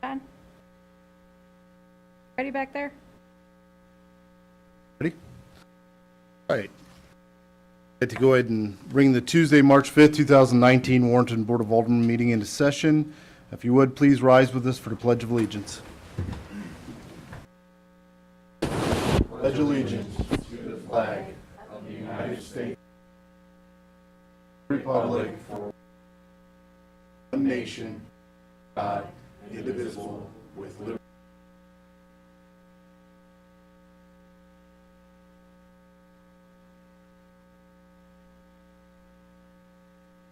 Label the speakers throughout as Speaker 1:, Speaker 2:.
Speaker 1: on? Ready back there?
Speaker 2: Ready? All right. I'd like to go ahead and bring the Tuesday, March 5th, 2019 Warrenton Board of Alderman meeting into session. If you would, please rise with us for the Pledge of Allegiance. Pledge allegiance to the flag of the United States, Republic for one nation, God, indivisible, with liberty.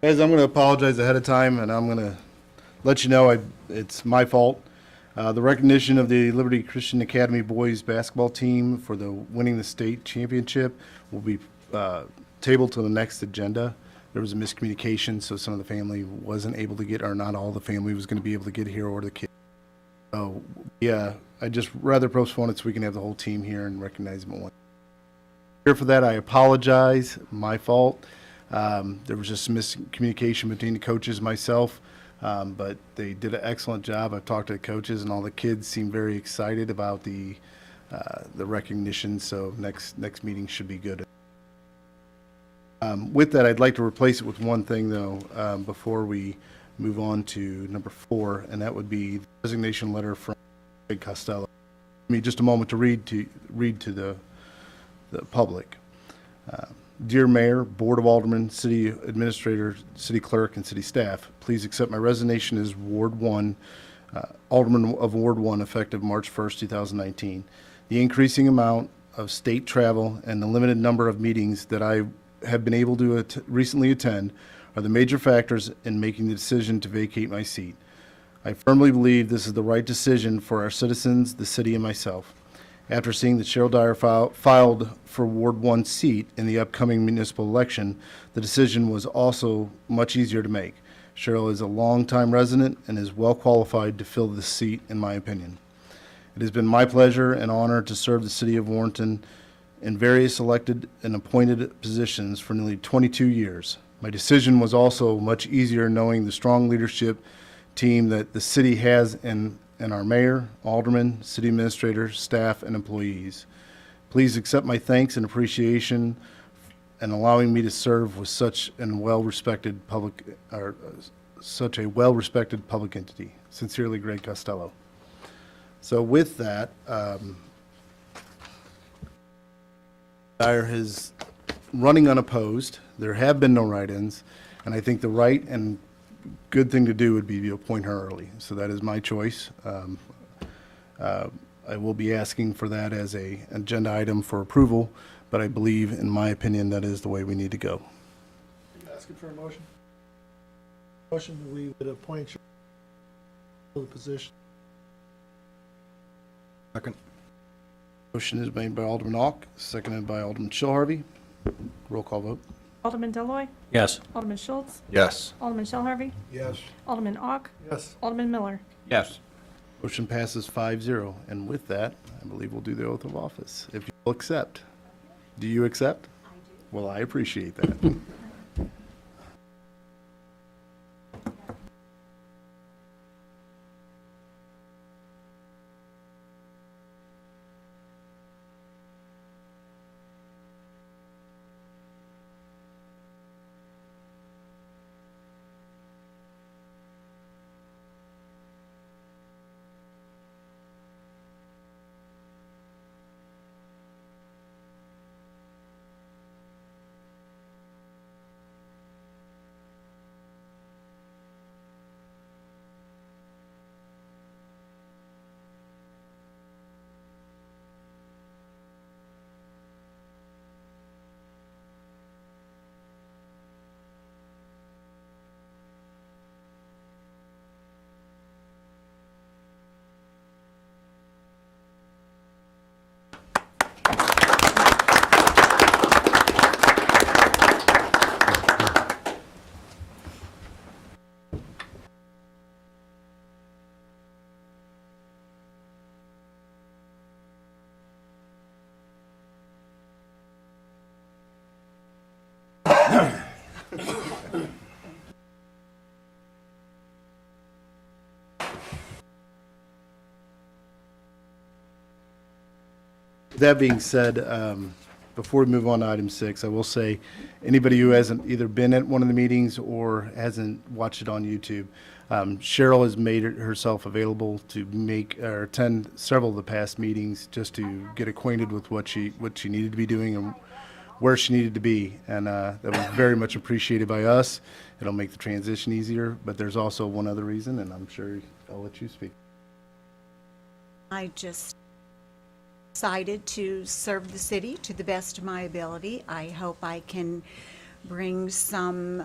Speaker 2: Guys, I'm going to apologize ahead of time, and I'm going to let you know it's my fault. The recognition of the Liberty Christian Academy boys basketball team for the winning the state championship will be tabled to the next agenda. There was a miscommunication, so some of the family wasn't able to get, or not all the family was going to be able to get here, or the kids. So, yeah, I just rather postpone it so we can have the whole team here and recognize them at once. Here for that, I apologize. My fault. There was just some miscommunication between the coaches and myself, but they did an excellent job. I've talked to the coaches, and all the kids seem very excited about the recognition, so next meeting should be good. With that, I'd like to replace it with one thing, though, before we move on to number 4, and that would be the resignation letter from Greg Costello. Give me just a moment to read to the public. Dear Mayor, Board of Aldermen, City Administrator, City Clerk, and City Staff, please accept my resignation as Ward 1, Alderman of Ward 1, effective March 1st, 2019. The increasing amount of state travel and the limited number of meetings that I have been able to recently attend are the major factors in making the decision to vacate my seat. I firmly believe this is the right decision for our citizens, the city, and myself. After seeing that Cheryl Dyer filed for Ward 1 seat in the upcoming municipal election, the decision was also much easier to make. Cheryl is a longtime resident and is well qualified to fill this seat, in my opinion. It has been my pleasure and honor to serve the city of Warrenton in various elected and appointed positions for nearly 22 years. My decision was also much easier knowing the strong leadership team that the city has in our mayor, aldermen, city administrator, staff, and employees. Please accept my thanks and appreciation in allowing me to serve with such a well-respected public entity. Sincerely, Greg Costello. So with that, Dyer is running unopposed. There have been no write-ins, and I think the right and good thing to do would be to appoint her early. So that is my choice. I will be asking for that as a agenda item for approval, but I believe, in my opinion, that is the way we need to go.
Speaker 3: Asking for a motion. Motion that we would appoint you to the position.
Speaker 4: Second.
Speaker 2: Motion is made by Alderman Ock, seconded by Alderman Shellharvey. Roll call vote.
Speaker 1: Alderman Deloy,
Speaker 4: Yes.
Speaker 1: Alderman Schultz,
Speaker 4: Yes.
Speaker 1: Alderman Shellharvey,
Speaker 3: Yes.
Speaker 1: Alderman Ock,
Speaker 3: Yes.
Speaker 1: Alderman Miller.
Speaker 4: Yes.
Speaker 2: Motion passes 5-0. And with that, I believe we'll do the oath of office. If you will accept. Do you accept? I do. Well, I appreciate that. That being said, before we move on to item 6, I will say, anybody who hasn't either been at one of the meetings or hasn't watched it on YouTube, Cheryl has made herself available to make or attend several of the past meetings just to get acquainted with what she needed to be doing and where she needed to be, and that was very much appreciated by us. It'll make the transition easier, but there's also one other reason, and I'm sure I'll let you speak.
Speaker 4: I just decided to serve the city to the best of my ability. I hope I can bring some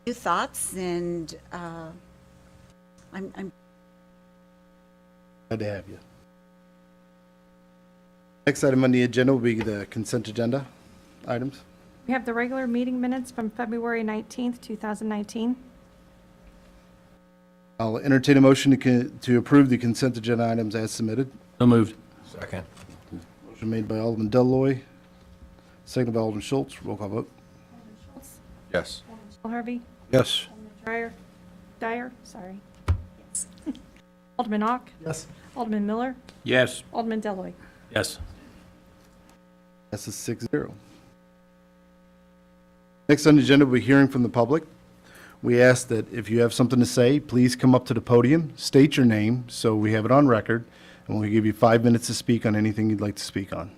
Speaker 4: new thoughts, and I'm
Speaker 2: Glad to have you. Next item on the agenda will be the consent agenda items.
Speaker 1: We have the regular meeting minutes from February 19th, 2019.
Speaker 2: I'll entertain a motion to approve the consent agenda items as submitted.
Speaker 5: So moved.
Speaker 6: Second.
Speaker 2: Motion made by Alderman Deloy, seconded by Alderman Schultz. Roll call vote.
Speaker 1: Schultz,
Speaker 6: Yes.
Speaker 1: Harvey,
Speaker 5: Yes.
Speaker 1: Dyer, sorry. Alderman Ock,
Speaker 3: Yes.
Speaker 1: Alderman Miller,
Speaker 5: Yes.
Speaker 1: Alderman Deloy.
Speaker 5: Yes.
Speaker 2: That's a 6-0. Next on the agenda will be hearing from the public. We ask that if you have something to say, please come up to the podium, state your name so we have it on record, and we'll give you 5 minutes to speak on anything you'd like to speak on.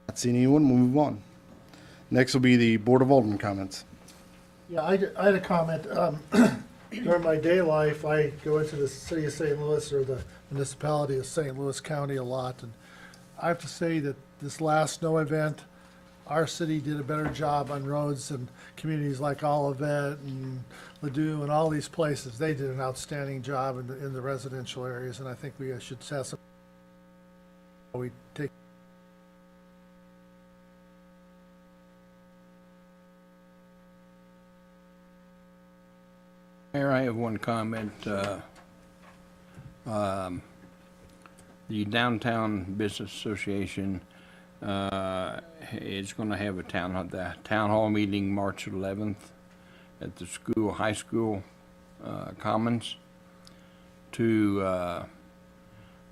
Speaker 2: Not seeing anyone, we'll move on. Next will be the Board of Alderman comments.
Speaker 3: Yeah, I had a comment. During my day life, I go into the city of St. Louis or the municipality of St. Louis County a lot, and I have to say that this last snow event, our city did a better job on roads and communities like Olivet and Ladue and all these places. They did an outstanding job in the residential areas, and I think we should have some, we take.
Speaker 5: Mayor, I have one comment. The Downtown Business Association is going to have the town hall meeting March 11th at the high school commons to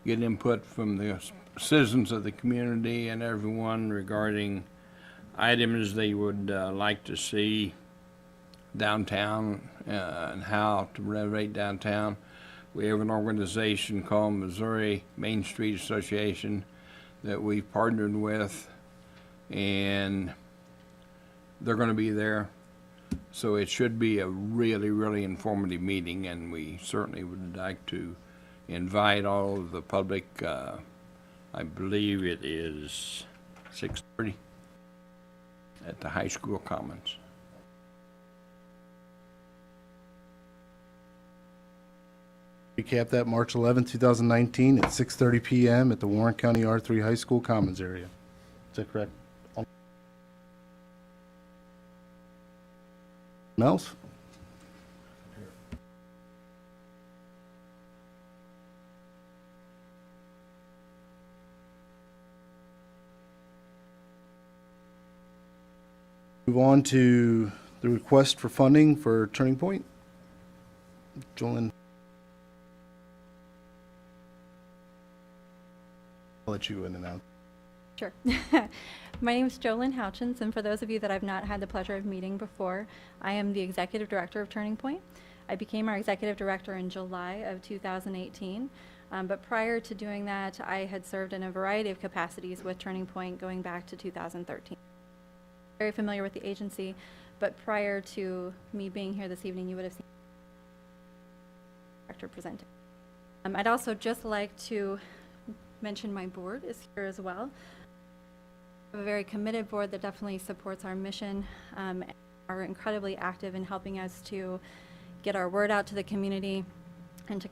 Speaker 5: get input from the citizens of the community and everyone regarding items they would like to see downtown and how to renovate downtown. We have an organization called Missouri Main Street Association that we've partnered with, and they're going to be there. So it should be a really, really informative meeting, and we certainly would like to invite all of the public. I believe it is 6:30 at the high school commons.
Speaker 2: Recap that, March 11th, 2019, at 6:30 PM at the Warren County R3 High School Commons area. Is that correct? Anyone else? Move on to the request for funding for Turning Point. Jolyn. I'll let you in and out.
Speaker 7: Sure. My name is Jolyn Houchins, and for those of you that I've not had the pleasure of meeting before, I am the Executive Director of Turning Point. I became our Executive Director in July of 2018, but prior to doing that, I had served in a variety of capacities with Turning Point going back to 2013. Very familiar with the agency, but prior to me being here this evening, you would have seen the director presenting. I'd also just like to mention my board is here as well. We have a very committed board that definitely supports our mission, and are incredibly active in helping us to get our word out to the community and to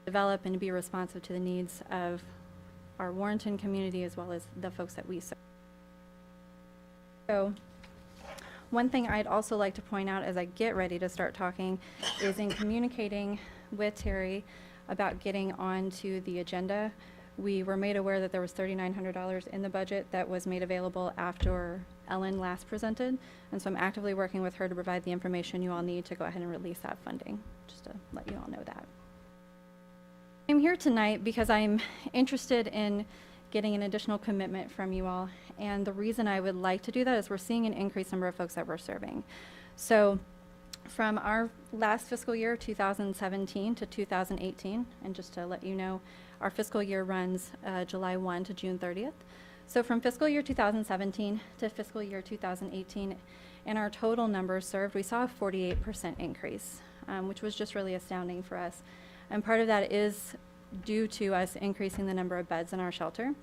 Speaker 7: develop and be responsive to the needs of our Warrenton community as well as the folks that we serve. So one thing I'd also like to point out as I get ready to start talking is in communicating with Terry about getting onto the agenda. We were made aware that there was $3,900 in the budget that was made available after Ellen last presented, and so I'm actively working with her to provide the information you all need to go ahead and release that funding, just to let you all know that. I'm here tonight because I'm interested in getting an additional commitment from you all, and the reason I would like to do that is we're seeing an increased number of folks that we're serving. So from our last fiscal year, 2017 to 2018, and just to let you know, our fiscal year runs July 1 to June 30th. So from fiscal year 2017 to fiscal year 2018, in our total numbers served, we saw a 48% increase, which was just really astounding for us. And part of that is due to us increasing the number of beds in our shelter.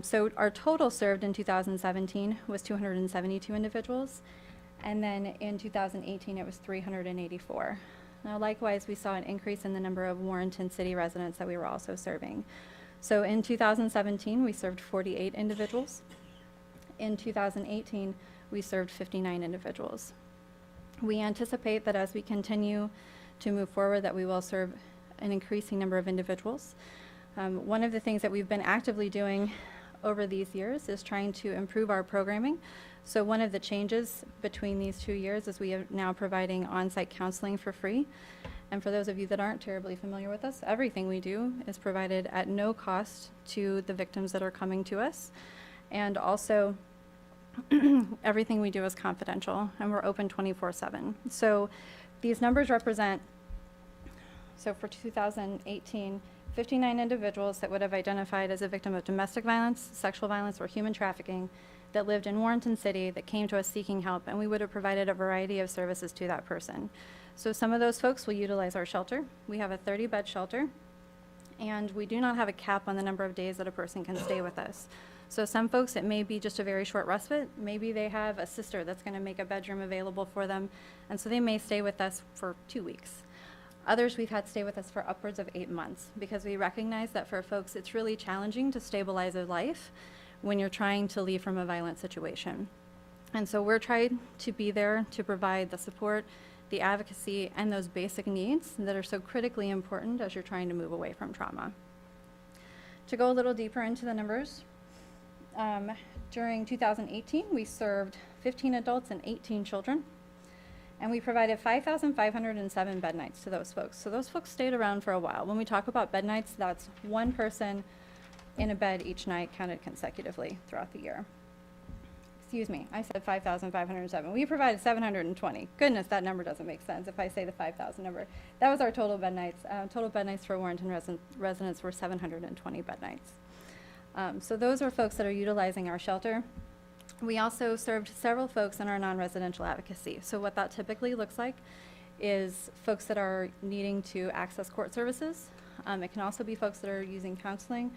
Speaker 7: So our total served in 2017 was 272 individuals, and then in 2018 it was 384. Now likewise, we saw an increase in the number of Warrenton City residents that we were also serving. So in 2017 we served 48 individuals. In 2018 we served 59 individuals. We anticipate that as we continue to move forward that we will serve an increasing number of individuals. One of the things that we've been actively doing over these years is trying to improve our programming. So one of the changes between these 2 years is we are now providing on-site counseling for free. And for those of you that aren't terribly familiar with us, everything we do is provided at no cost to the victims that are coming to us. And also, everything we do is confidential, and we're open 24/7. So these numbers represent, so for 2018, 59 individuals that would have identified as a victim of domestic violence, sexual violence, or human trafficking that lived in Warrenton City that came to us seeking help, and we would have provided a variety of services to that person. So some of those folks will utilize our shelter. We have a 30-bed shelter, and we do not have a cap on the number of days that a person can stay with us. So some folks, it may be just a very short respite. Maybe they have a sister that's going to make a bedroom available for them, and so they may stay with us for 2 weeks. Others we've had stay with us for upwards of 8 months, because we recognize that for folks it's really challenging to stabilize a life when you're trying to leave from a violent situation. And so we're trying to be there to provide the support, the advocacy, and those basic needs that are so critically important as you're trying to move away from trauma. To go a little deeper into the numbers, during 2018 we served 15 adults and 18 children, and we provided 5,507 bed nights to those folks. So those folks stayed around for a while. When we talk about bed nights, that's one person in a bed each night counted consecutively throughout the year. Excuse me, I said 5,507. We provided 720. Goodness, that number doesn't make sense if I say the 5,000 number. That was our total bed nights. Total bed nights for Warrenton residents were 720 bed nights. So those are folks that are utilizing our shelter. We also served several folks in our non-residential advocacy. So what that typically looks like is folks that are needing to access court services. It can also be folks that are using counseling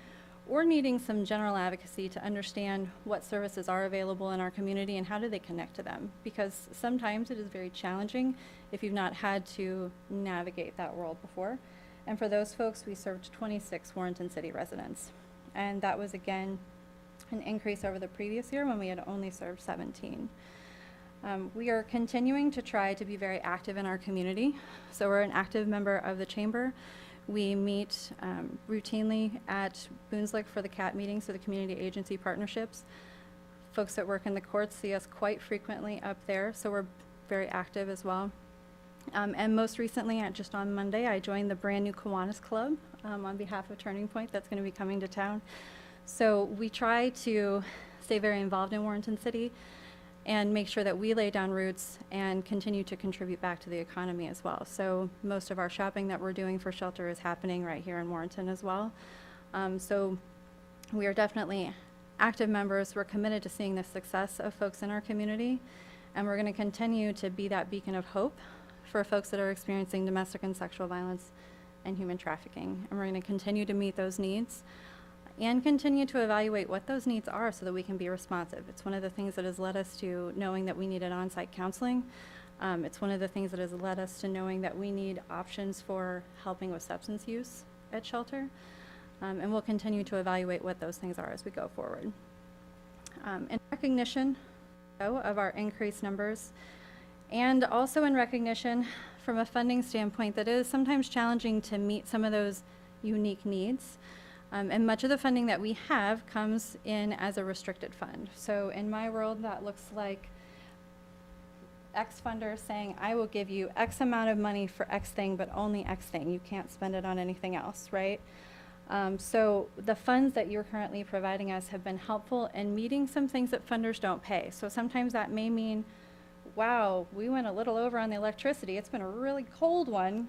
Speaker 7: or needing some general advocacy to understand what services are available in our community and how do they connect to them. Because sometimes it is very challenging if you've not had to navigate that world before. And for those folks, we served 26 Warrenton City residents. And that was, again, an increase over the previous year when we had only served 17. We are continuing to try to be very active in our community. So we're an active member of the chamber. We meet routinely at Boonslick for the CAT meetings, so the community agency partnerships. Folks that work in the courts see us quite frequently up there, so we're very active as well. And most recently, just on Monday, I joined the brand new Kiwanis Club on behalf of Turning Point that's going to be coming to town. So we try to stay very involved in Warrenton City and make sure that we lay down roots and continue to contribute back to the economy as well. So most of our shopping that we're doing for shelter is happening right here in Warrenton as well. So we are definitely active members. We're committed to seeing the success of folks in our community, and we're going to continue to be that beacon of hope for folks that are experiencing domestic and sexual violence and human trafficking. And we're going to continue to meet those needs and continue to evaluate what those needs are so that we can be responsive. It's one of the things that has led us to knowing that we needed on-site counseling. It's one of the things that has led us to knowing that we need options for helping with substance use at shelter. And we'll continue to evaluate what those things are as we go forward. In recognition, though, of our increased numbers, and also in recognition from a funding standpoint that it is sometimes challenging to meet some of those unique needs, And much of the funding that we have comes in as a restricted fund. So in my world, that looks like X funder saying, I will give you X amount of money for X thing, but only X thing. You can't spend it on anything else, right? So the funds that you're currently providing us have been helpful in meeting some things that funders don't pay. So sometimes that may mean, wow, we went a little over on the electricity. It's been a really cold one,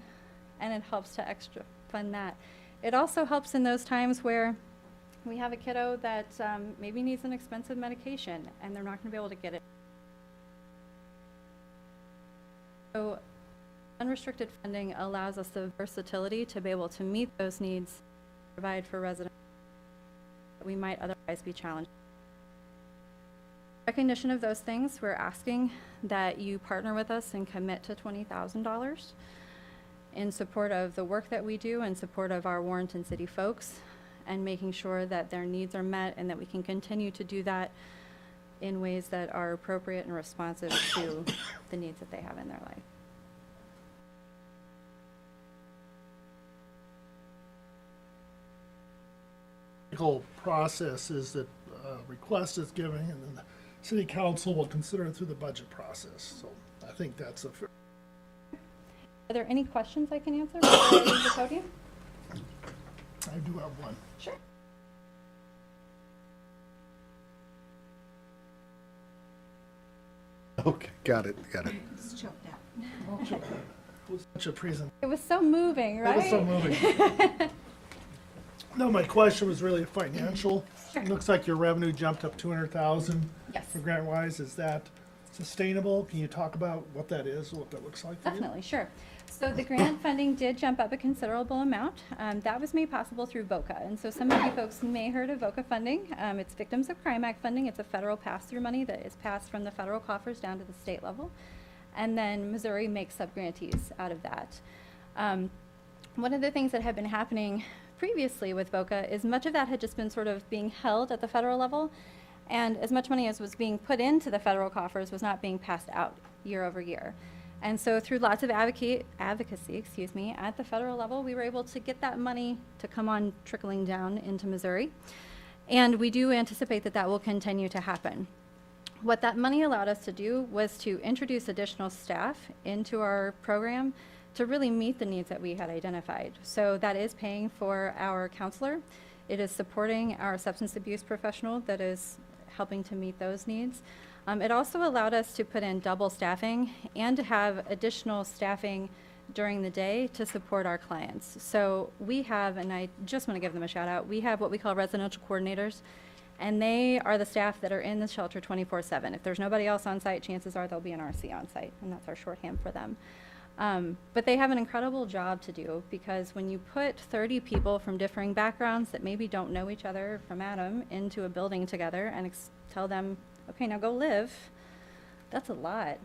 Speaker 7: and it helps to extra fund that. It also helps in those times where we have a kiddo that maybe needs an expensive medication, and they're not going to be able to get it. So unrestricted funding allows us the versatility to be able to meet those needs, provide for residents that we might otherwise be challenged. Recognition of those things, we're asking that you partner with us and commit to $20,000 in support of the work that we do, in support of our Warrenton City folks, and making sure that their needs are met and that we can continue to do that in ways that are appropriate and responsive to the needs that they have in their life.
Speaker 3: The whole process is that request is given, and then the city council will consider it through the budget process. So I think that's a fair.
Speaker 7: Are there any questions I can answer before I leave the podium?
Speaker 3: I do have one.
Speaker 7: Sure.
Speaker 2: Okay, got it.
Speaker 4: It's choked out.
Speaker 3: It was such a present.
Speaker 7: It was so moving, right?
Speaker 3: It was so moving. No, my question was really financial. It looks like your revenue jumped up 200,000
Speaker 7: Yes.
Speaker 3: for grant wise. Is that sustainable? Can you talk about what that is, what that looks like for you?
Speaker 7: Definitely, sure. So the grant funding did jump up a considerable amount. That was made possible through VOCA. And so some of you folks may heard of VOCA funding. It's Victims of Crime Act funding. It's a federal pass-through money that is passed from the federal coffers down to the state level. And then Missouri makes subgrantees out of that. One of the things that had been happening previously with VOCA is much of that had just been sort of being held at the federal level. And as much money as was being put into the federal coffers was not being passed out year over year. And so through lots of advocacy, at the federal level, we were able to get that money to come on trickling down into Missouri. And we do anticipate that that will continue to happen. What that money allowed us to do was to introduce additional staff into our program to really meet the needs that we had identified. So that is paying for our counselor. It is supporting our substance abuse professional that is helping to meet those needs. It also allowed us to put in double staffing and to have additional staffing during the day to support our clients. So we have, and I just want to give them a shout out, we have what we call residential coordinators, and they are the staff that are in the shelter 24/7. If there's nobody else on site, chances are there'll be an RC on site, and that's our shorthand for them. But they have an incredible job to do, because when you put 30 people from differing backgrounds that maybe don't know each other from Adam into a building together and tell them, okay, now go live, that's a lot.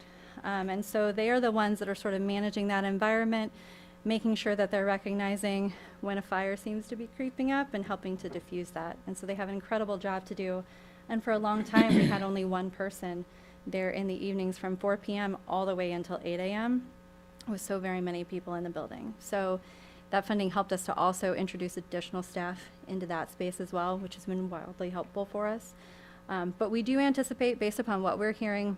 Speaker 7: And so they are the ones that are sort of managing that environment, making sure that they're recognizing when a fire seems to be creeping up and helping to diffuse that. And so they have an incredible job to do. And for a long time, we had only one person there in the evenings from 4 p.m. all the way until 8 a.m. with so very many people in the building. So that funding helped us to also introduce additional staff into that space as well, which has been wildly helpful for us. But we do anticipate, based upon what we're hearing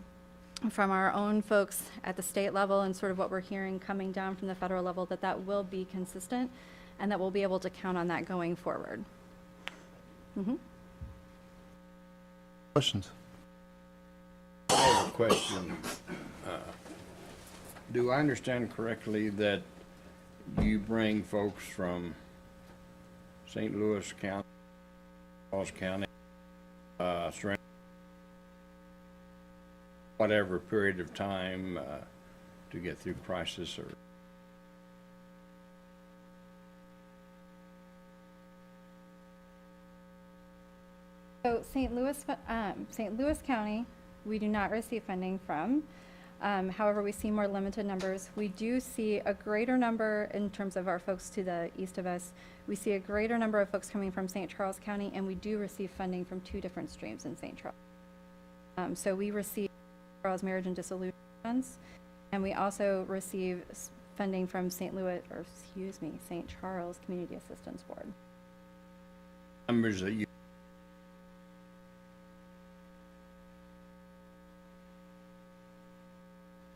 Speaker 7: from our own folks at the state level and sort of what we're hearing coming down from the federal level, that that will be consistent and that we'll be able to count on that going forward.
Speaker 2: Questions?
Speaker 5: I have a question. Do I understand correctly that you bring folks from St. Louis County, Charles County, surrounding whatever period of time to get through crisis? Or
Speaker 7: So St. Louis County, we do not receive funding from. However, we see more limited numbers. We do see a greater number in terms of our folks to the east of us. We see a greater number of folks coming from St. Charles County, and we do receive funding from 2 different streams in St. Charles. So we receive Charles Marriage and Dissolution funds, and we also receive funding from St. Charles Community Assistance Board.
Speaker 5: numbers that you,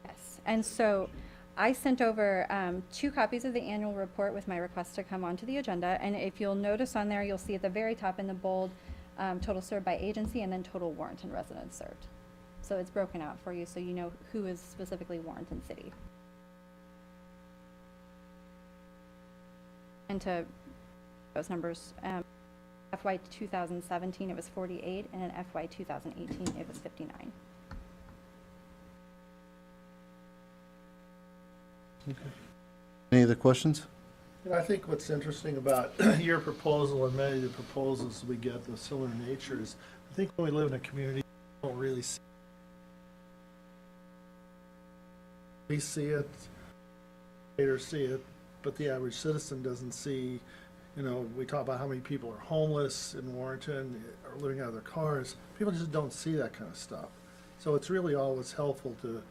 Speaker 7: Yes, and so I sent over 2 copies of the annual report with my request to come onto the agenda. And if you'll notice on there, you'll see at the very top in the bold, total served by agency and then total Warrenton residents served. So it's broken out for you so you know who is specifically Warrenton City. And to those numbers, FY 2017 it was 48, and in FY 2018 it was 59.
Speaker 2: Any other questions?
Speaker 3: And I think what's interesting about your proposal and many of the proposals we get of similar nature is, I think when we live in a community, we don't really see. We see it, haters see it, but the average citizen doesn't see. You know, we talk about how many people are homeless in Warrenton, are living out of their cars. People just don't see that kind of stuff. So it's really always helpful to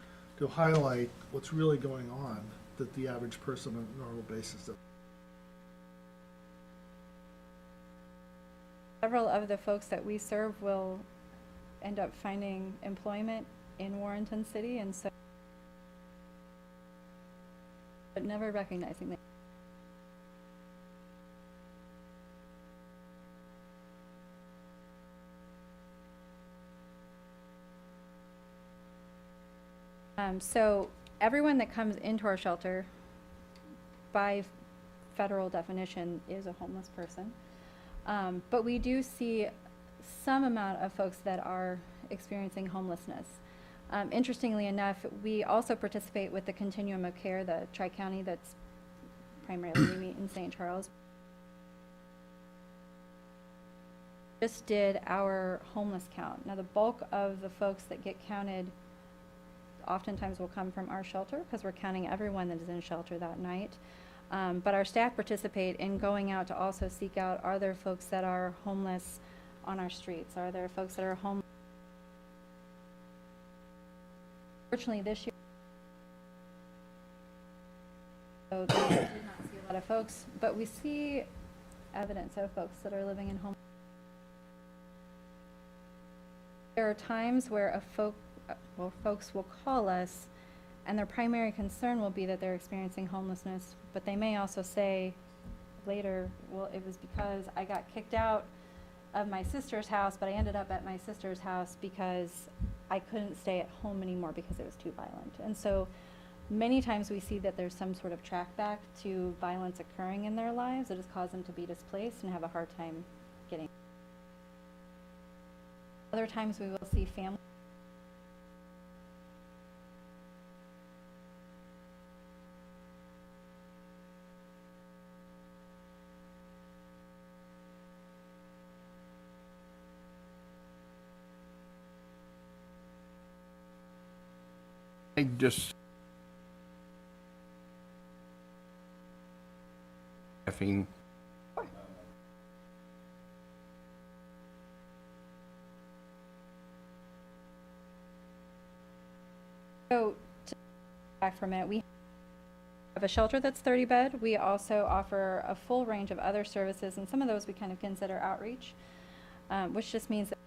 Speaker 3: highlight what's really going on that the average person on a normal basis doesn't.
Speaker 7: Several of the folks that we serve will end up finding employment in Warrenton City, and so, but never recognizing that. So everyone that comes into our shelter, by federal definition, is a homeless person. But we do see some amount of folks that are experiencing homelessness. Interestingly enough, we also participate with the Continuum of Care, the Tri-County that's primarily we meet in St. Charles. Just did our homeless count. Now the bulk of the folks that get counted oftentimes will come from our shelter because we're counting everyone that is in shelter that night. But our staff participate in going out to also seek out, are there folks that are homeless on our streets? Are there folks that are homeless? Fortunately, this year, so we do not see a lot of folks, but we see evidence of folks that are living in home. There are times where folks will call us and their primary concern will be that they're experiencing homelessness, but they may also say later, well, it was because I got kicked out of my sister's house, but I ended up at my sister's house because I couldn't stay at home anymore because it was too violent. And so many times we see that there's some sort of track back to violence occurring in their lives that has caused them to be displaced and have a hard time getting. Other times we will see families
Speaker 5: I just staffing.
Speaker 7: So, to back for a minute, we have a shelter that's 30 bed. We also offer a full range of other services, and some of those we kind of consider outreach, which just means that.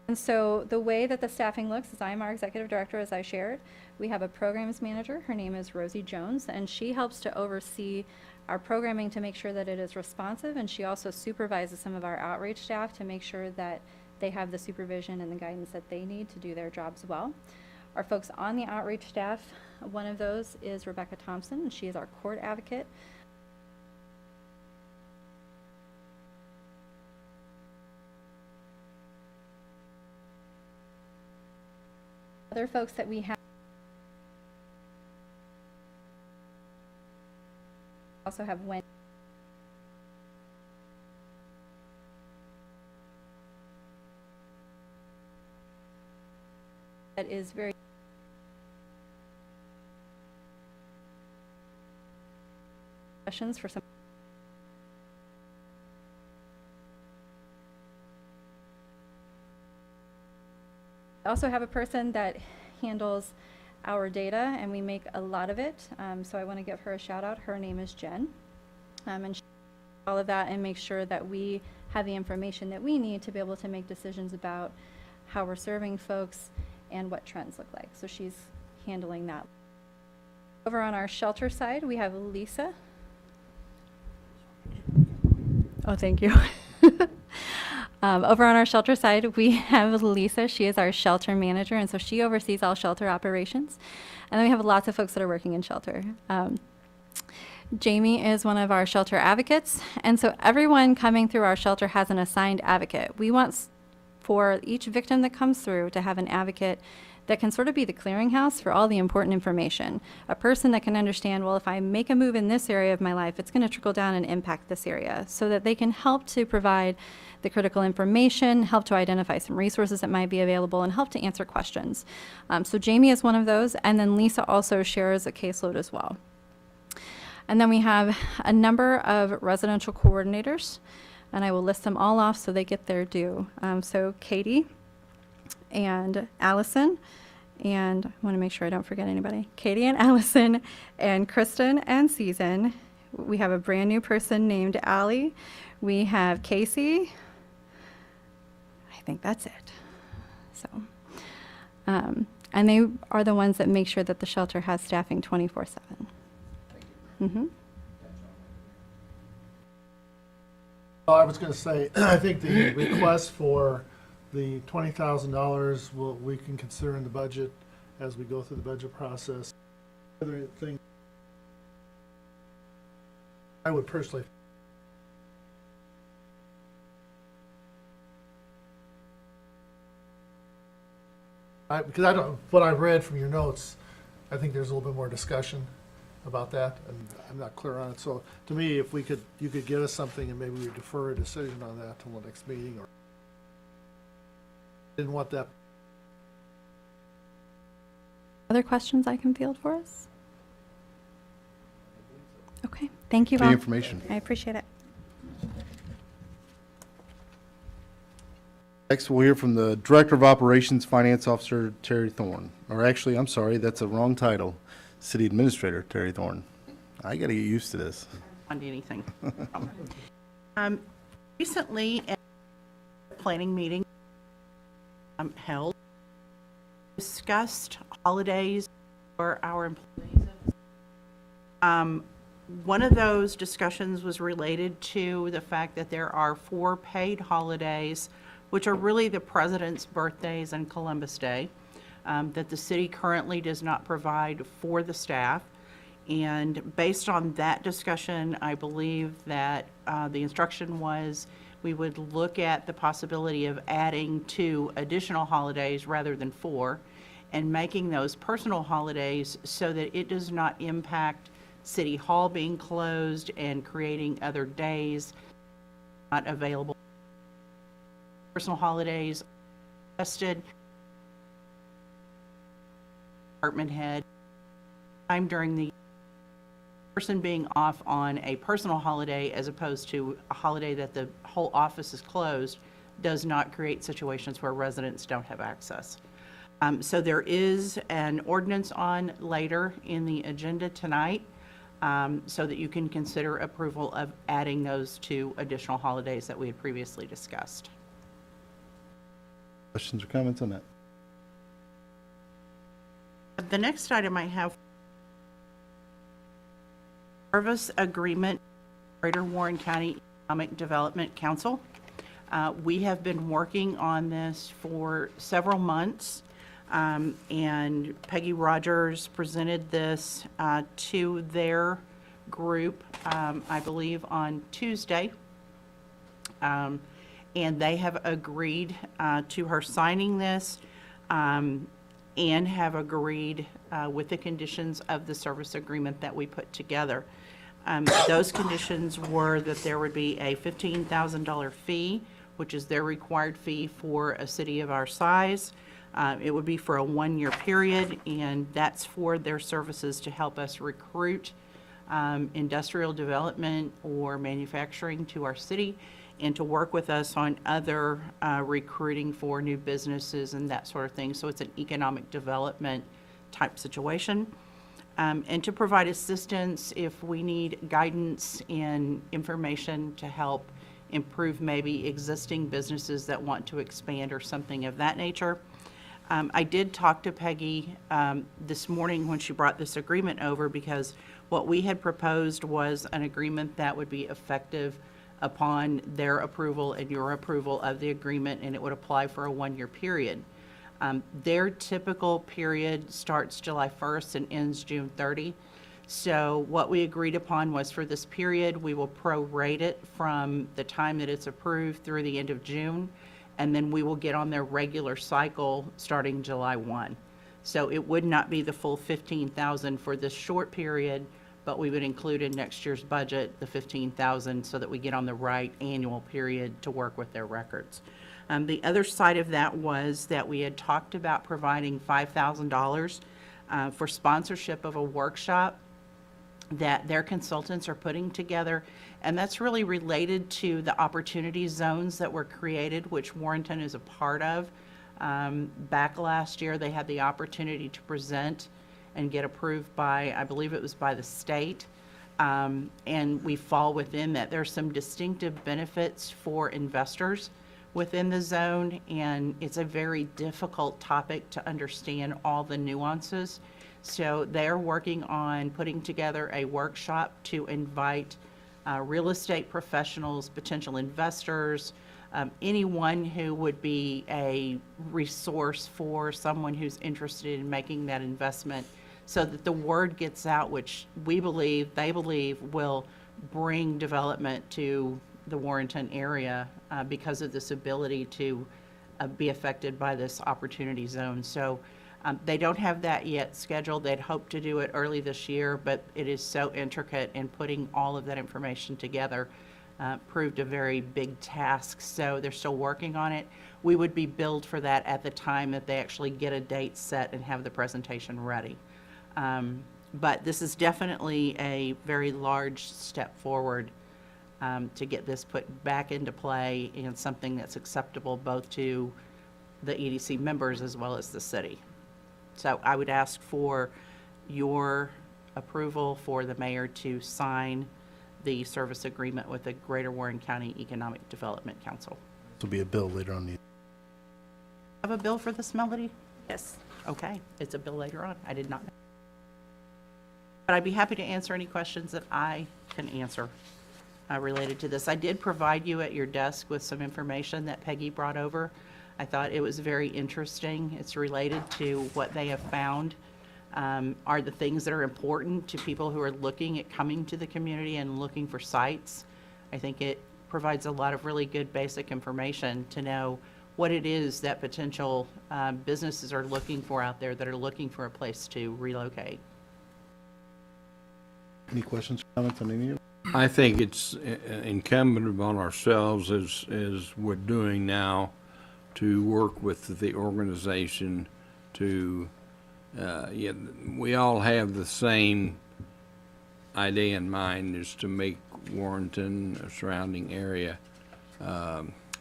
Speaker 7: And so the way that the staffing looks is I'm our executive director, as I shared. We have a programs manager. Her name is Rosie Jones, and she helps to oversee our programming to make sure that it is responsive, and she also supervises some of our outreach staff to make sure that they have the supervision and the guidance that they need to do their jobs well. Our folks on the outreach staff, one of those is Rebecca Thompson, and she is our court advocate. Other folks that we have also have Wendy. That is very questions for some. I also have a person that handles our data, and we make a lot of it, so I want to give her a shout out. Her name is Jen. and all of that, and make sure that we have the information that we need to be able to make decisions about how we're serving folks and what trends look like. So she's handling that. Over on our shelter side, we have Lisa. Oh, thank you. Over on our shelter side, we have Lisa. She is our shelter manager, and so she oversees all shelter operations. And then we have lots of folks that are working in shelter. Jamie is one of our shelter advocates, and so everyone coming through our shelter has an assigned advocate. We want for each victim that comes through to have an advocate that can sort of be the clearinghouse for all the important information. A person that can understand, well, if I make a move in this area of my life, it's going to trickle down and impact this area, so that they can help to provide the critical information, help to identify some resources that might be available, and help to answer questions. So Jamie is one of those, and then Lisa also shares a caseload as well. And then we have a number of residential coordinators, and I will list them all off so they get their due. So Katie and Allison, and I want to make sure I don't forget anybody. Katie and Allison and Kristen and Susan. We have a brand new person named Allie. We have Casey. I think that's it. So, and they are the ones that make sure that the shelter has staffing 24/7. Mm-hmm.
Speaker 3: Well, I was going to say, I think the request for the $20,000 we can consider in the budget as we go through the budget process. Other thing, I would personally, because I don't, what I read from your notes, I think there's a little bit more discussion about that, and I'm not clear on it. So to me, if you could get us something, and maybe we defer a decision on that till the next meeting, or didn't want that.
Speaker 7: Other questions I can field for us? Okay, thank you
Speaker 2: The
Speaker 7: all.
Speaker 2: information.
Speaker 7: I appreciate it.
Speaker 2: Next, we'll hear from the Director of Operations Finance Officer, Terry Thorne. Or actually, I'm sorry, that's a wrong title. City Administrator, Terry Thorne. I got to get used to this.
Speaker 6: On anything. Recently, a planning meeting held, discussed holidays for our employees. One of those discussions was related to the fact that there are 4 paid holidays, which are really the president's birthdays and Columbus Day, that the city currently does not provide for the staff. And based on that discussion, I believe that the instruction was we would look at the possibility of adding 2 additional holidays rather than 4, and making those personal holidays so that it does not impact City Hall being closed and creating other days not available. Personal holidays tested, department head, time during the person being off on a personal holiday as opposed to a holiday that the whole office is closed does not create situations where residents don't have access. So there is an ordinance on later in the agenda tonight, so that you can consider approval of adding those 2 additional holidays that we had previously discussed.
Speaker 2: Questions or comments on that?
Speaker 6: The next item I have, service agreement, Greater Warren County Economic Development Council. We have been working on this for several months, and Peggy Rogers presented this to their group, I believe, on Tuesday. And they have agreed to her signing this, and have agreed with the conditions of the service agreement that we put together. Those conditions were that there would be a $15,000 fee, which is their required fee for a city of our size. It would be for a 1-year period, and that's for their services to help us recruit industrial development or manufacturing to our city, and to work with us on other recruiting for new businesses and that sort of thing. So it's an economic development type situation. and to provide assistance if we need guidance and information to help improve maybe existing businesses that want to expand or something of that nature. I did talk to Peggy this morning when she brought this agreement over, because what we had proposed was an agreement that would be effective upon their approval and your approval of the agreement, and it would apply for a one-year period. Their typical period starts July 1st and ends June 30. So what we agreed upon was for this period, we will prorate it from the time that it's approved through the end of June, and then we will get on their regular cycle starting July 1. So it would not be the full $15,000 for this short period, but we would include in next year's budget the $15,000 so that we get on the right annual period to work with their records. The other side of that was that we had talked about providing $5,000 for sponsorship of a workshop that their consultants are putting together, and that's really related to the opportunity zones that were created, which Warrenton is a part of. Back last year, they had the opportunity to present and get approved by, I believe it was by the state, and we fall within that. There's some distinctive benefits for investors within the zone, and it's a very difficult topic to understand all the nuances. So they're working on putting together a workshop to invite real estate professionals, potential investors, anyone who would be a resource for someone who's interested in making that investment, so that the word gets out, which we believe, they believe, will bring development to the Warrenton area because of this ability to be affected by this opportunity zone. So they don't have that yet scheduled. They'd hoped to do it early this year, but it is so intricate, and putting all of that information together proved a very big task. So they're still working on it. We would be billed for that at the time that they actually get a date set and have the presentation ready. But this is definitely a very large step forward to get this put back into play, and something that's acceptable both to the EDC members as well as the city. So I would ask for your approval for the mayor to sign the service agreement with the Greater Warren County Economic Development Council.
Speaker 2: This will be a bill later on.
Speaker 6: Have a bill for this, Melody?
Speaker 4: Yes.
Speaker 6: Okay, it's a bill later on. I did not know. But I'd be happy to answer any questions that I can answer related to this. I did provide you at your desk with some information that Peggy brought over. I thought it was very interesting. It's related to what they have found are the things that are important to people who are looking at coming to the community and looking for sites. I think it provides a lot of really good basic information to know what it is that potential businesses are looking for out there that are looking for a place to relocate.
Speaker 2: Any questions or comments on any of it?
Speaker 5: I think it's incumbent upon ourselves, as we're doing now, to work with the organization to, yeah, we all have the same idea in mind, is to make Warrenton, a surrounding area,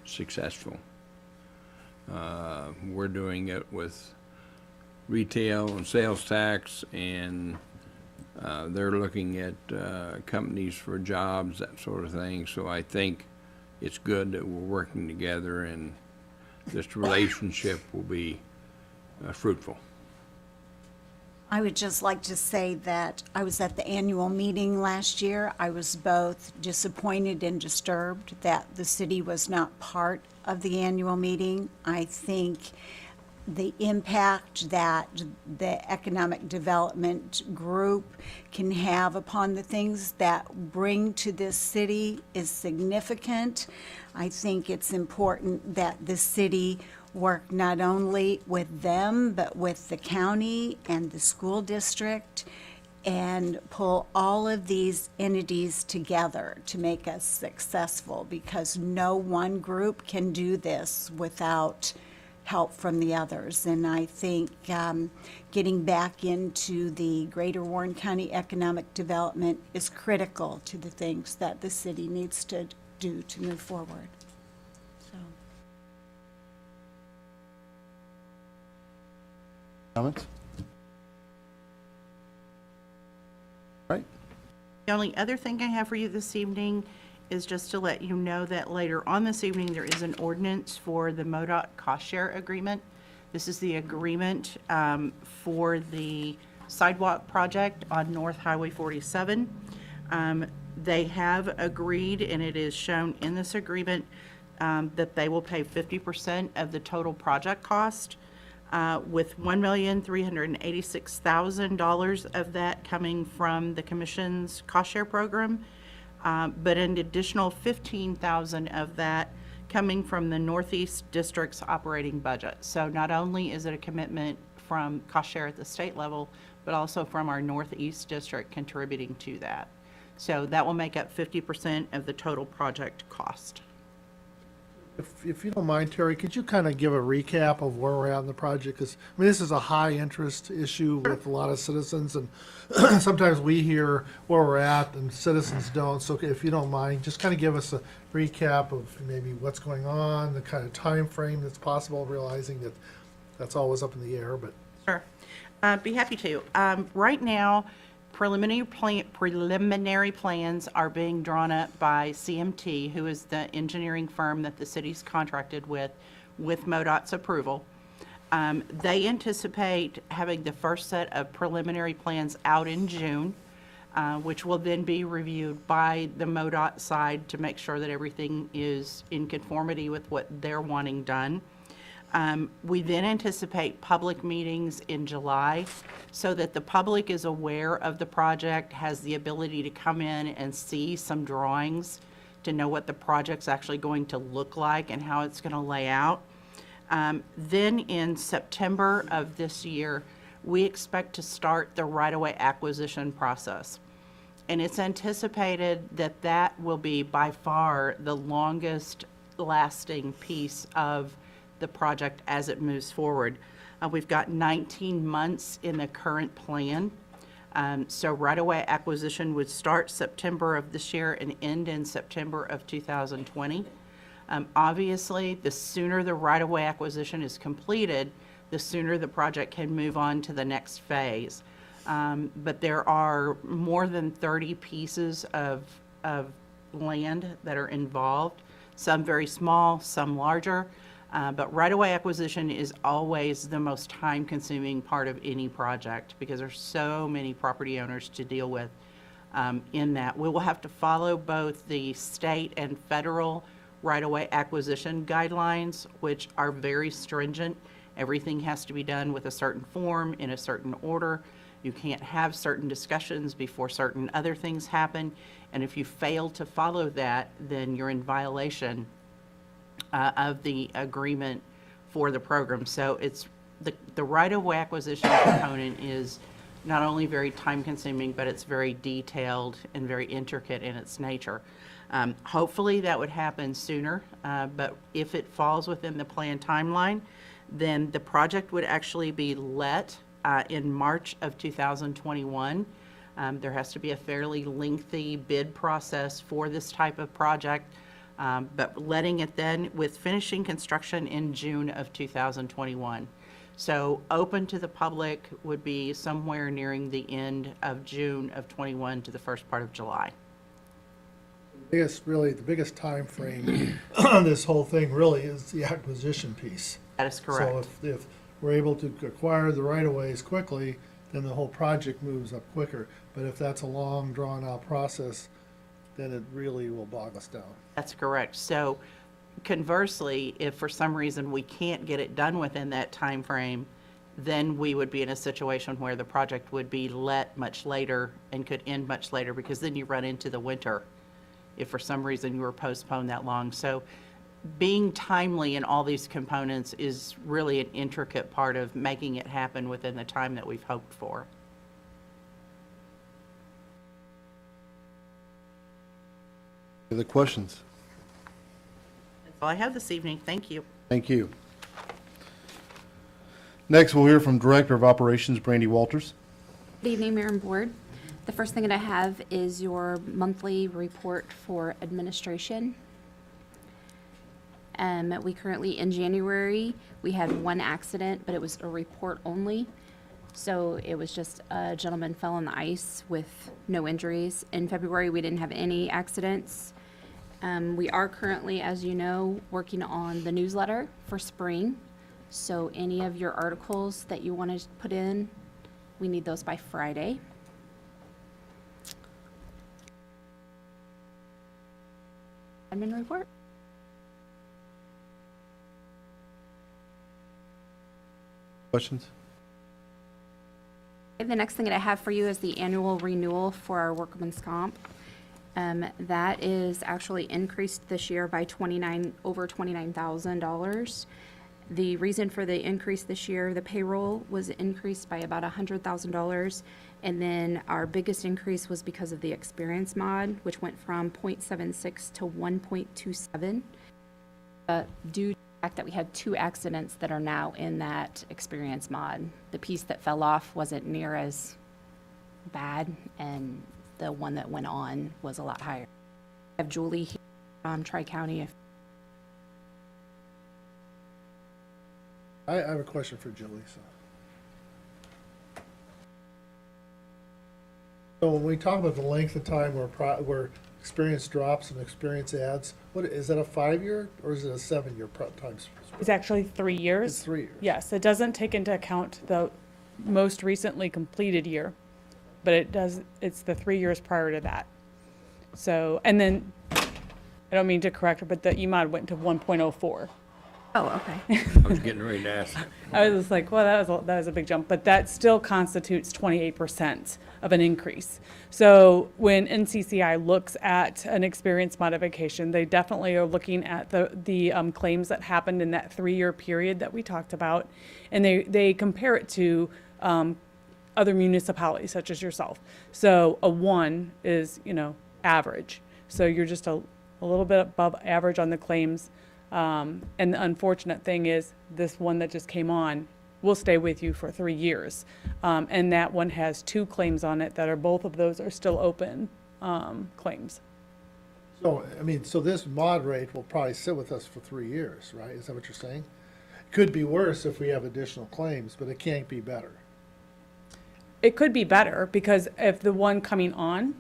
Speaker 5: successful. We're doing it with retail and sales tax, and they're looking at companies for jobs, that sort of thing. So I think it's good that we're working together, and this relationship will be fruitful.
Speaker 4: I would just like to say that I was at the annual meeting last year. I was both disappointed and disturbed that the city was not part of the annual meeting. I think the impact that the economic development group can have upon the things that bring to this city is significant. I think it's important that the city work not only with them, but with the county and the school district, and pull all of these entities together to make us successful, because no one group can do this without help from the others. And I think getting back into the Greater Warren County economic development is critical to the things that the city needs to do to move forward. So.
Speaker 2: Comments?
Speaker 6: The only other thing I have for you this evening is just to let you know that later on this evening, there is an ordinance for the MoDOT cost share agreement. This is the agreement for the sidewalk project on North Highway 47. They have agreed, and it is shown in this agreement, that they will pay 50% of the total project cost, with $1,386,000 of that coming from the commission's cost share program, but an additional $15,000 of that coming from the Northeast District's operating budget. So not only is it a commitment from cost share at the state level, but also from our Northeast District contributing to that. So that will make up 50% of the total project cost.
Speaker 3: If you don't mind, Terry, could you kind of give a recap of where we're at in the project? Because, I mean, this is a high-interest issue with a lot of citizens, and sometimes we hear where we're at and citizens don't. So if you don't mind, just kind of give us a recap of maybe what's going on, the kind of time frame that's possible, realizing that that's always up in the air, but.
Speaker 6: Sure. Be happy to. Right now, preliminary plans are being drawn up by CMT, who is the engineering firm that the city's contracted with MoDOT's approval. They anticipate having the first set of preliminary plans out in June, which will then be reviewed by the MoDOT side to make sure that everything is in conformity with what they're wanting done. We then anticipate public meetings in July so that the public is aware of the project, has the ability to come in and see some drawings to know what the project's actually going to look like and how it's going to lay out. Then in September of this year, we expect to start the right-of-way acquisition process. And it's anticipated that that will be by far the longest lasting piece of the project as it moves forward. We've got 19 months in the current plan. So right-of-way acquisition would start September of this year and end in September of 2020. Obviously, the sooner the right-of-way acquisition is completed, the sooner the project can move on to the next phase. But there are more than 30 pieces of land that are involved, some very small, some larger. But right-of-way acquisition is always the most time-consuming part of any project because there's so many property owners to deal with in that. We will have to follow both the state and federal right-of-way acquisition guidelines, which are very stringent. Everything has to be done with a certain form, in a certain order. You can't have certain discussions before certain other things happen. And if you fail to follow that, then you're in violation of the agreement for the program. So it's the right-of-way acquisition component is not only very time-consuming, but it's very detailed and very intricate in its nature. Hopefully that would happen sooner, but if it falls within the planned timeline, then the project would actually be let in March of 2021. There has to be a fairly lengthy bid process for this type of project. But letting it then with finishing construction in June of 2021. So open to the public would be somewhere nearing the end of June of 21 to the first part of July.
Speaker 3: The biggest time frame on this whole thing really is the acquisition piece.
Speaker 6: That is correct.
Speaker 3: So if we're able to acquire the right-of-ways quickly, then the whole project moves up quicker. But if that's a long, drawn-out process, then it really will bog us down.
Speaker 6: That's correct. So conversely, if for some reason we can't get it done within that time frame, then we would be in a situation where the project would be let much later and could end much later because then you run into the winter if for some reason you were postponed that long. So being timely in all these components is really an intricate part of making it happen within the time that we've hoped for.
Speaker 2: Any other questions?
Speaker 6: That's all I have this evening. Thank you.
Speaker 2: Thank you. Next, we'll hear from Director of Operations, Brandy Walters.
Speaker 8: Good evening, Mayor and Board. The first thing that I have is your monthly report for administration. We currently, in January, we had one accident, but it was a report only. So it was just a gentleman fell on the ice with no injuries. In February, we didn't have any accidents. We are currently, as you know, working on the newsletter for spring. So any of your articles that you want to put in, we need those by Friday. Admin report.
Speaker 2: Questions?
Speaker 8: Okay, the next thing that I have for you is the annual renewal for our workman's comp. That is actually increased this year by over $29,000. The reason for the increase this year, the payroll was increased by about $100,000. And then our biggest increase was because of the experience mod, which went from 0.76 to 1.27. Due to the fact that we had 2 accidents that are now in that experience mod. The piece that fell off wasn't near as bad, and the one that went on was a lot higher. I have Julie here from Tri-County.
Speaker 3: I have a question for Julie, so when we talk about the length of time where experience drops and experience adds, what, is that a 5-year or is it a 7-year time?
Speaker 9: It's actually 3 years.
Speaker 3: It's 3 years.
Speaker 9: Yes, it doesn't take into account the most recently completed year, but it's the 3 years prior to that. So, and then, I don't mean to correct her, but the EMOD went to 1.04.
Speaker 8: Oh, okay.
Speaker 5: I was getting ready to ask.
Speaker 9: I was just like, well, that was a big jump, but that still constitutes 28% of an increase. So when NCCI looks at an experience modification, they definitely are looking at the claims that happened in that 3-year period that we talked about, and they compare it to other municipalities such as yourself. So a 1 is, average. So you're just a little bit above average on the claims. And the unfortunate thing is this one that just came on will stay with you for 3 years. And that one has 2 claims on it that are, both of those are still open claims.
Speaker 3: So, so this mod rate will probably sit with us for 3 years, right? Is that what you're saying? It could be worse if we have additional claims, but it can't be better.
Speaker 9: It could be better because if the one coming on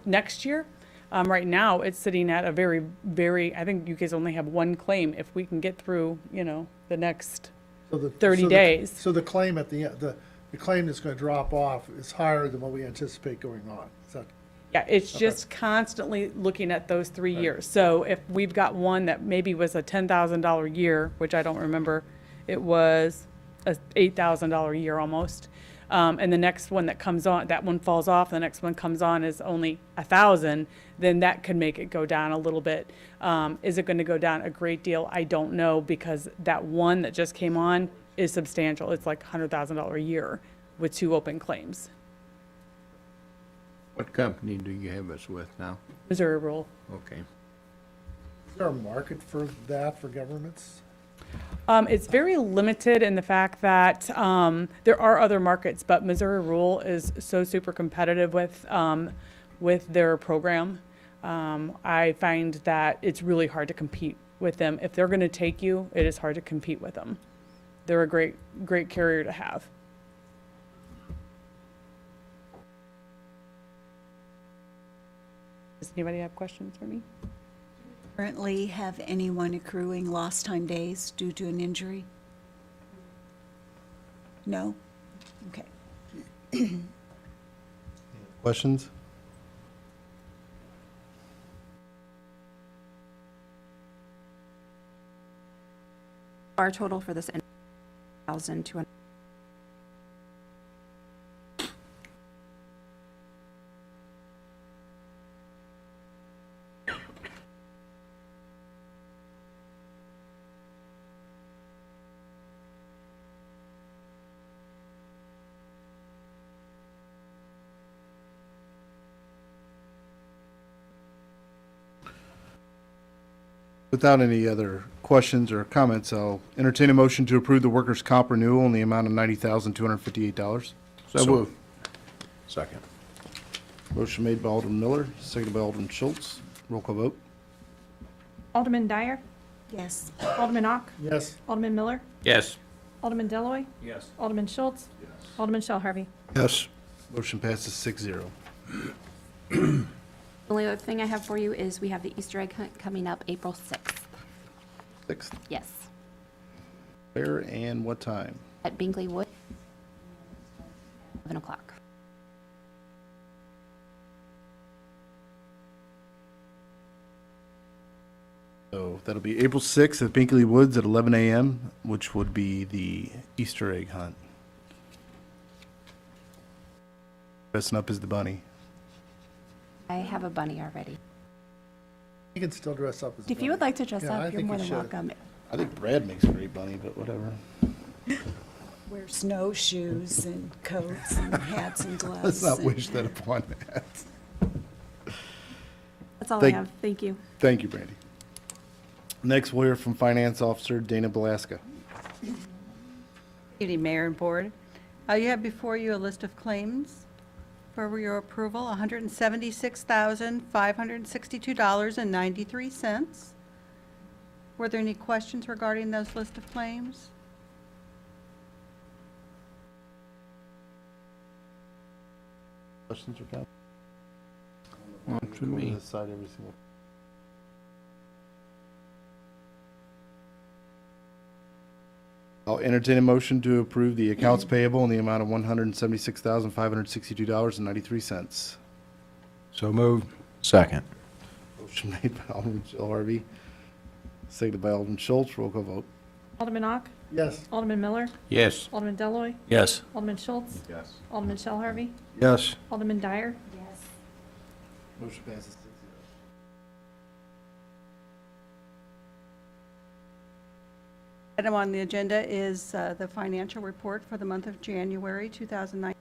Speaker 9: next year, right now, it's sitting at a very, very, I think you guys only have 1 claim if we can get through, the next
Speaker 3: So
Speaker 9: 30 days.
Speaker 3: So the claim at the end, the claim that's going to drop off is higher than what we anticipate going on. Is that,
Speaker 9: Yeah, it's just constantly looking at those 3 years. So if we've got one that maybe was a $10,000 year, which I don't remember, it was a $8,000 year almost. And the next one that comes on, that one falls off, the next one comes on is only 1,000, then that could make it go down a little bit. Is it going to go down a great deal? I don't know, because that one that just came on is substantial. It's like $100,000 a year with 2 open claims.
Speaker 5: What company do you have us with now?
Speaker 9: Missouri rule.
Speaker 5: Okay.
Speaker 3: is there a market for that for governments?
Speaker 9: It's very limited in the fact that there are other markets, but Missouri Rural is so super competitive with their program. I find that it's really hard to compete with them. If they're going to take you, it is hard to compete with them. They're a great carrier to have. Does anybody have questions for me?
Speaker 4: Currently have anyone accruing lost time days due to an injury? No? Okay.
Speaker 2: Questions?
Speaker 8: Our total for this, 1,200.
Speaker 2: Without any other questions or comments, I'll entertain a motion to approve the workers' comp renewal in the amount of $90,258.
Speaker 5: So moved.
Speaker 10: Second.
Speaker 2: Motion made by Alderman Miller, seconded by Alderman Schultz. Roll call vote.
Speaker 1: Alderman Dyer,
Speaker 4: Yes.
Speaker 1: Alderman Ock,
Speaker 3: Yes.
Speaker 1: Alderman Miller,
Speaker 5: Yes.
Speaker 1: Alderman Deloy,
Speaker 5: Yes.
Speaker 1: Alderman Schultz, Alderman Shell Harvey.
Speaker 2: Yes. Motion passes 6-0.
Speaker 8: The only other thing I have for you is we have the Easter egg hunt coming up April 6th.
Speaker 2: 6th.
Speaker 8: Yes,
Speaker 2: Where and what time?
Speaker 8: at Bingley Wood, 11 o'clock.
Speaker 2: So that'll be April 6th at Binkley Woods at 11 a.m., which would be the Easter egg hunt. Dressing up as the bunny.
Speaker 8: I have a bunny already.
Speaker 3: You can still dress up as a
Speaker 4: If you would
Speaker 3: bunny.
Speaker 4: like to dress
Speaker 3: Yeah, I
Speaker 4: up, you're
Speaker 3: think
Speaker 4: more
Speaker 3: you
Speaker 4: than
Speaker 3: should.
Speaker 4: welcome.
Speaker 2: I think Brad makes a great bunny, but whatever.
Speaker 4: Wear snowshoes and coats and hats and gloves.
Speaker 2: Let's not
Speaker 4: and-
Speaker 2: wish that upon that.
Speaker 8: That's all I
Speaker 2: Thank-
Speaker 8: have. Thank you.
Speaker 2: Thank you, Brandy. Next, we'll hear from Finance Officer Dana Belaska.
Speaker 10: Evening, Mayor and Board. You have before you a list of claims for your approval, $176,562.93. Were there any questions regarding those list of claims?
Speaker 2: Questions or comments?
Speaker 5: Not to me.
Speaker 2: This side, every single- I'll entertain a motion to approve the accounts payable in the amount of $176,562.93.
Speaker 11: So moved. Second.
Speaker 2: Motion made by Alderman Shell Harvey, seconded by Alderman Schultz. Roll call vote.
Speaker 1: Alderman Ock,
Speaker 3: Yes.
Speaker 1: Alderman Miller,
Speaker 5: Yes.
Speaker 1: Alderman Deloy,
Speaker 11: Yes.
Speaker 1: Alderman Schultz,
Speaker 11: Yes.
Speaker 1: Alderman Shell Harvey,
Speaker 11: Yes.
Speaker 1: Alderman Dyer,
Speaker 2: Motion passes 6-0.
Speaker 10: Item on the agenda is the financial report for the month of January 2019.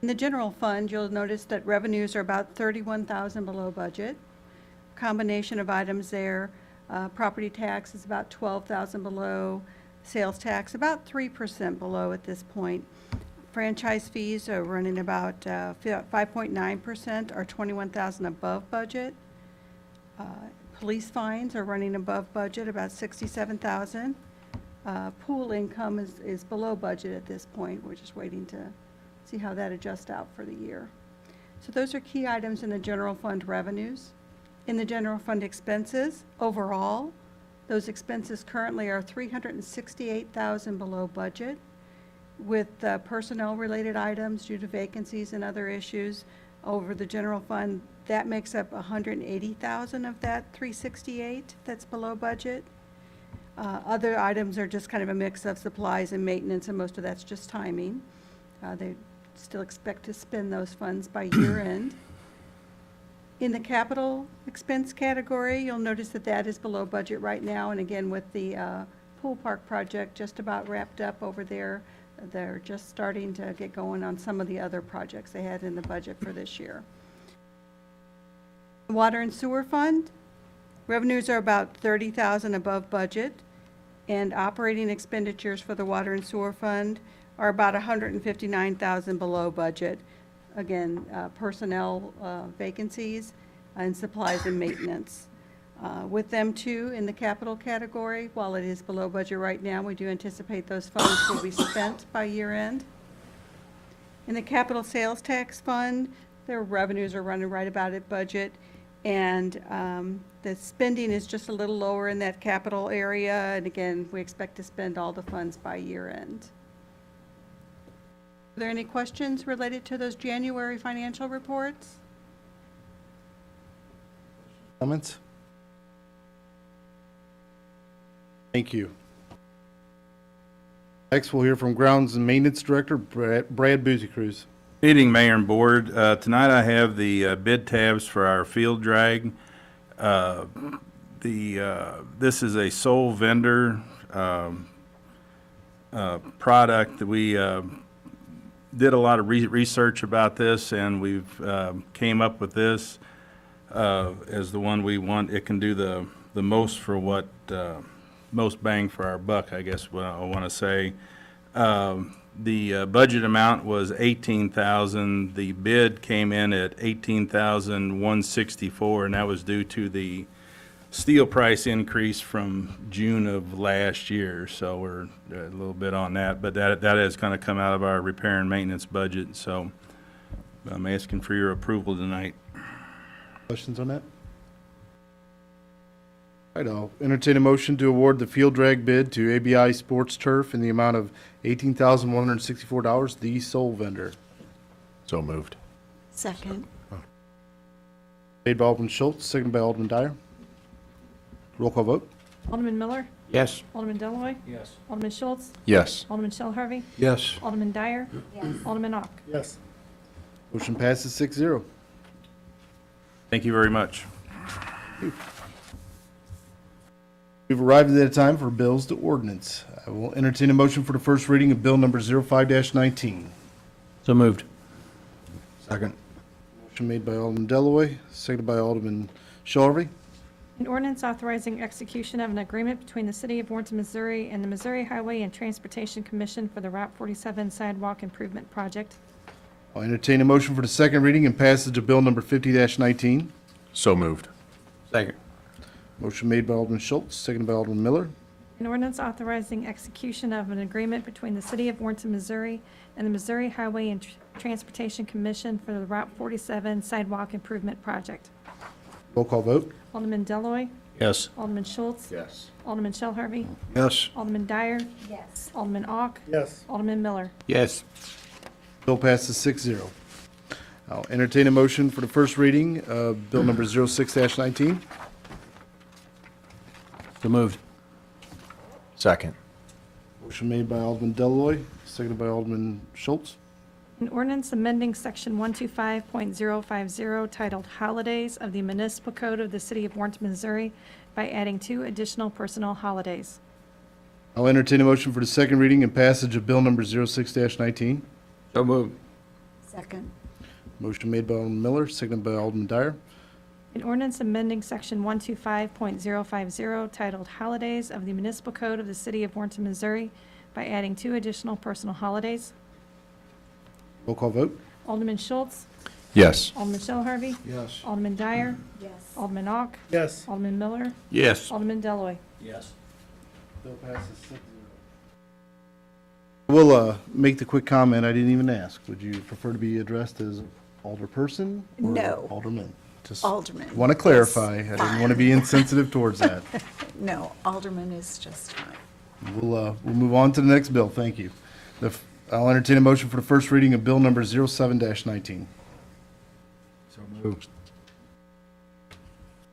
Speaker 10: In the general fund, you'll notice that revenues are about $31,000 below budget. Combination of items there, property tax is about $12,000 below, sales tax about 3% below at this point. Franchise fees are running about 5.9% or $21,000 above budget. Police fines are running above budget, about $67,000. Pool income is below budget at this point. We're just waiting to see how that adjusts out for the year. So those are key items in the general fund revenues. In the general fund expenses, overall, those expenses currently are $368,000 below budget. With personnel-related items due to vacancies and other issues over the general fund, that makes up $180,000 of that 368 that's below budget. Other items are just kind of a mix of supplies and maintenance, and most of that's just timing. They still expect to spend those funds by year end. In the capital expense category, you'll notice that that is below budget right now, and again, with the pool park project just about wrapped up over there, they're just starting to get going on some of the other projects they had in the budget for this year. Water and sewer fund, revenues are about $30,000 above budget, and operating expenditures for the water and sewer fund are about $159,000 below budget. Again, personnel vacancies and supplies and maintenance. With them too, in the capital category, while it is below budget right now, we do anticipate those funds will be spent by year end. In the capital sales tax fund, their revenues are running right about at budget, and the spending is just a little lower in that capital area, and again, we expect to spend all the funds by year end. Are there any questions related to those January financial reports?
Speaker 2: Comments? Thank you. Next, we'll hear from Grounds and Maintenance Director Brad Boozy-Cruz.
Speaker 12: Meeting, Mayor and Board. Tonight I have the bid tabs for our field drag. This is a sole vendor product that we did a lot of research about this, and we've came up with this as the one we want. It can do the most for what most bang for our buck, I guess what I want to say. The budget amount was $18,000. The bid came in at $18,164, and that was due to the steel price increase from June of last year, so we're a little bit on that, but that is going to come out of our repair and maintenance budget, so I'm asking for your approval tonight.
Speaker 2: Questions on that? All right, I'll entertain a motion to award the field drag bid to ABI Sports Turf in the amount of $18,164, the sole vendor.
Speaker 11: So moved.
Speaker 4: Second.
Speaker 2: Made by Alderman Schultz, seconded by Alderman Dyer. Roll call vote.
Speaker 1: Alderman Miller,
Speaker 5: Yes.
Speaker 1: Alderman Deloy,
Speaker 5: Yes.
Speaker 1: Alderman Schultz,
Speaker 11: Yes.
Speaker 1: Alderman Shell Harvey,
Speaker 11: Yes.
Speaker 1: Alderman Dyer,
Speaker 4: Yes.
Speaker 1: Alderman Ock.
Speaker 3: Yes.
Speaker 2: Motion passes 6-0.
Speaker 12: Thank you very much.
Speaker 2: We've arrived at that time for bills to ordinance. I will entertain a motion for the first reading of bill number 05-19.
Speaker 11: So moved. Second.
Speaker 2: Motion made by Alderman Deloy, seconded by Alderman Shelby.
Speaker 1: An ordinance authorizing execution of an agreement between the City of Warrenton, Missouri and the Missouri Highway and Transportation Commission for the Route 47 Sidewalk Improvement Project.
Speaker 2: I'll entertain a motion for the second reading and passage of bill number 50-19.
Speaker 11: So moved.
Speaker 5: Second.
Speaker 2: Motion made by Alderman Schultz, seconded by Alderman Miller.
Speaker 1: An ordinance authorizing execution of an agreement between the City of Warrenton, Missouri and the Missouri Highway and Transportation Commission for the Route 47 Sidewalk Improvement Project.
Speaker 2: Roll call vote.
Speaker 1: Alderman Deloy,
Speaker 11: Yes.
Speaker 1: Alderman Schultz,
Speaker 11: Yes.
Speaker 1: Alderman Shell Harvey,
Speaker 11: Yes.
Speaker 1: Alderman Dyer,
Speaker 4: Yes.
Speaker 1: Alderman Ock,
Speaker 3: Yes.
Speaker 1: Alderman Miller.
Speaker 5: Yes.
Speaker 2: Bill passes 6-0. I'll entertain a motion for the first reading of bill number 06-19.
Speaker 11: So moved. Second.
Speaker 2: Motion made by Alderman Deloy, seconded by Alderman Schultz.
Speaker 1: An ordinance amending section 125.050 titled Holidays of the Municipal Code of the City of Warrenton, Missouri by adding 2 additional personal holidays.
Speaker 2: I'll entertain a motion for the second reading and passage of bill number 06-19.
Speaker 5: So moved.
Speaker 4: Second.
Speaker 2: Motion made by Alderman Miller, seconded by Alderman Dyer.
Speaker 1: An ordinance amending section 125.050 titled Holidays of the Municipal Code of the City of Warrenton, Missouri by adding 2 additional personal holidays.
Speaker 2: Roll call vote.
Speaker 1: Alderman Schultz,
Speaker 11: Yes.
Speaker 1: Alderman Shell Harvey,
Speaker 11: Yes.
Speaker 1: Alderman Dyer,
Speaker 4: Yes.
Speaker 1: Alderman Ock,
Speaker 3: Yes.
Speaker 1: Alderman Miller,
Speaker 5: Yes.
Speaker 1: Alderman Deloy.
Speaker 11: Yes.
Speaker 2: Bill passes 6-0. We'll make the quick comment. I didn't even ask. Would you prefer to be addressed as alderperson or
Speaker 4: No.
Speaker 2: alderman? Just
Speaker 4: Alderman.
Speaker 2: want to clarify. I
Speaker 4: is
Speaker 2: didn't want to be insensitive towards that.
Speaker 4: No, Alderman is just fine.
Speaker 2: We'll move on to the next bill. Thank you. I'll entertain a motion for the first reading of bill number 07-19.
Speaker 11: So moved.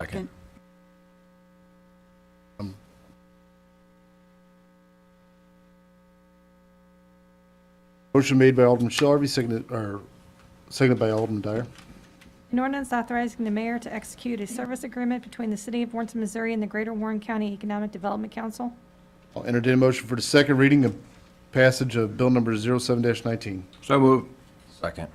Speaker 11: Second.
Speaker 2: Motion made by Alderman Shelby, seconded by Alderman Dyer.
Speaker 1: An ordinance authorizing the mayor to execute a service agreement between the City of Warrenton, Missouri and the Greater Warren County Economic Development Council.
Speaker 2: I'll entertain a motion for the second reading of passage of bill number 07-19.
Speaker 5: So moved.
Speaker 11: Second.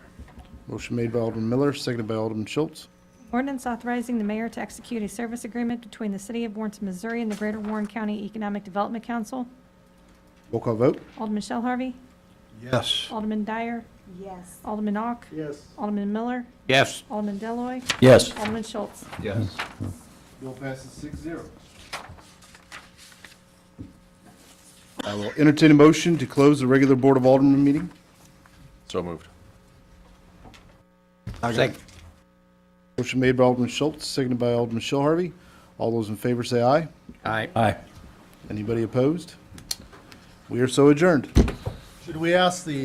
Speaker 2: Motion made by Alderman Miller, seconded by Alderman Schultz.
Speaker 1: Ordinance authorizing the mayor to execute a service agreement between the City of Warrenton, Missouri and the Greater Warren County Economic Development Council.
Speaker 2: Roll call vote.
Speaker 1: Alderman Shell Harvey,
Speaker 11: Yes.
Speaker 1: Alderman Dyer,
Speaker 4: Yes.
Speaker 1: Alderman Ock,
Speaker 3: Yes.
Speaker 1: Alderman Miller,
Speaker 5: Yes.
Speaker 1: Alderman Deloy,
Speaker 11: Yes.
Speaker 1: Alderman Schultz.
Speaker 11: Yes.
Speaker 2: Bill passes 6-0. I will entertain a motion to close the regular Board of Aldermen meeting.
Speaker 11: So moved.
Speaker 5: Second.
Speaker 2: Motion made by Alderman Schultz, seconded by Alderman Shell Harvey. All those in favor say aye.
Speaker 5: Aye.
Speaker 11: Aye.
Speaker 2: Anybody opposed? We are so adjourned.
Speaker 3: Should we ask the